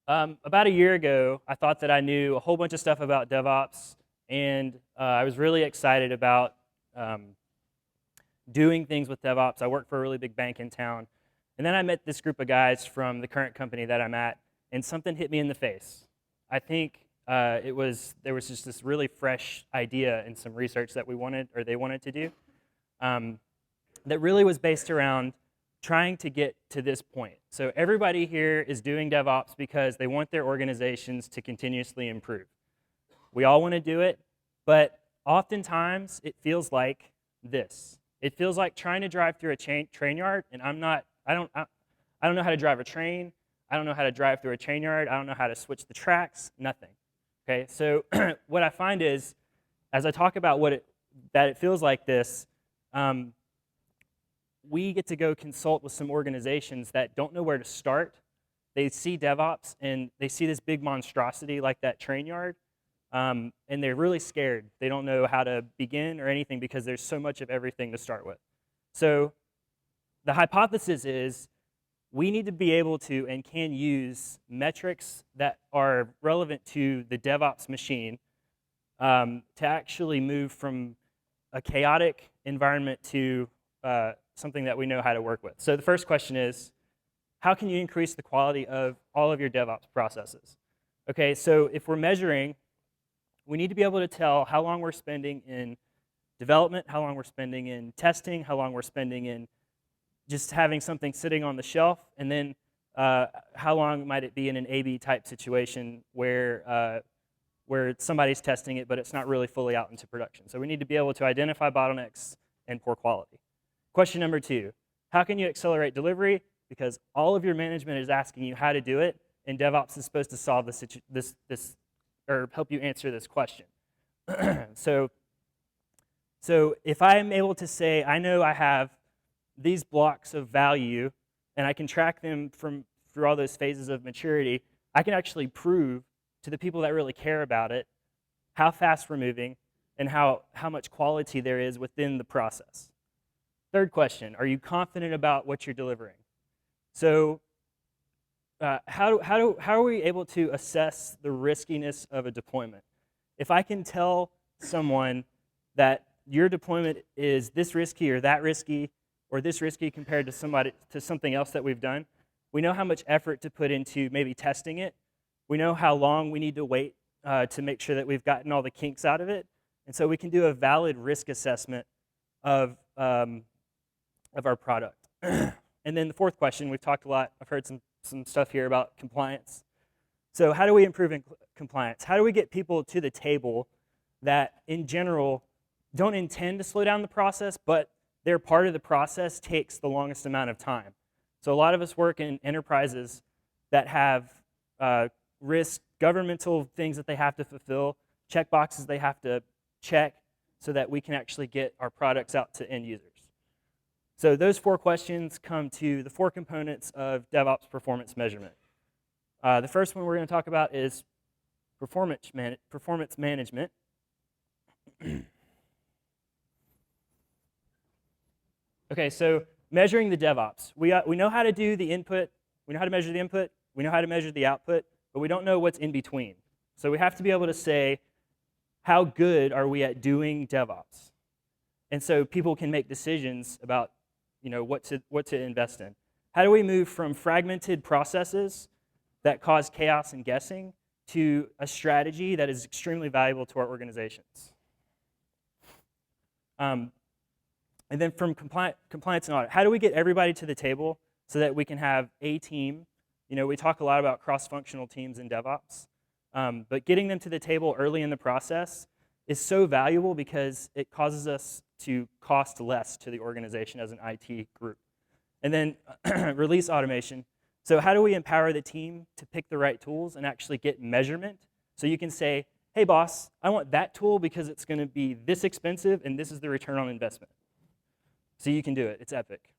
About a year ago, I thought that I knew a whole bunch of stuff about DevOps, and I was really excited about doing things with DevOps. I work for a really big bank in town, and then I met this group of guys from the current company that I'm at, and something hit me in the face. I think there was just this really fresh idea and some research that they wanted to do, that really was based around trying to get to this point. So everybody here is doing DevOps because they want their organizations to continuously improve. We all want to do it, but oftentimes it feels like this. It feels like trying to drive through a train yard, and I don't know how to drive a train. I don't know how to drive through a train yard. I don't know how to switch the tracks, nothing. Okay, so what I find is, as I talk about that it feels like this, we get to go consult with some organizations that don't know where to start. They see DevOps and they see this big monstrosity like that train yard, and they're really scared. They don't know how to begin or anything because there's so much of everything to start with. So the hypothesis is we need to be able to and can use metrics that are relevant to the DevOps machine to actually move from a chaotic environment to something that we know how to work with. So the first question is, how can you increase the quality of all of your DevOps processes? Okay, so if we're measuring, we need to be able to tell how long we're spending in development, how long we're spending in testing, how long we're spending in just having something sitting on the shelf, and then how long might it be in an A/B type situation where somebody's testing it, but it's not really fully out into production. So we need to be able to identify bottlenecks and poor quality. Question number 2, how can you accelerate delivery? Because all of your management is asking you how to do it, and DevOps is supposed to solve this or help you answer this question. So if I'm able to say, I know I have these blocks of value, and I can track them through all those phases of maturity, I can actually prove to the people that really care about it how fast we're moving and how much quality there is within the process. Third question, are you confident about what you're delivering? So how are we able to assess the riskiness of a deployment? If I can tell someone that your deployment is this risky or that risky, or this risky compared to something else that we've done, we know how much effort to put into maybe testing it. We know how long we need to wait to make sure that we've gotten all the kinks out of it. And so we can do a valid risk assessment of our product. And then the fourth question, we've talked a lot, I've heard some stuff here about compliance. So how do we improve compliance? How do we get people to the table that in general don't intend to slow down the process, but their part of the process takes the longest amount of time? So a lot of us work in enterprises that have governmental things that they have to fulfill, checkboxes they have to check so that we can actually get our products out to end users. So those 4 questions come to the 4 components of DevOps performance measurement. The first one we're going to talk about is performance management. Okay, so measuring the DevOps. We know how to do the input, we know how to measure the input, we know how to measure the output, but we don't know what's in between. So we have to be able to say, how good are we at doing DevOps? And so people can make decisions about what to invest in. How do we move from fragmented processes that cause chaos and guessing to a strategy that is extremely valuable to our organizations? And then from compliance and audit, how do we get everybody to the table so that we can have a team? We talk a lot about cross-functional teams in DevOps, but getting them to the table early in the process is so valuable because it causes us to cost less to the organization as an IT group. And then release automation. So how do we empower the team to pick the right tools and actually get measurement? So you can say, hey boss, I want that tool because it's going to be this expensive and this is the return on investment. So you can do it. It's epic.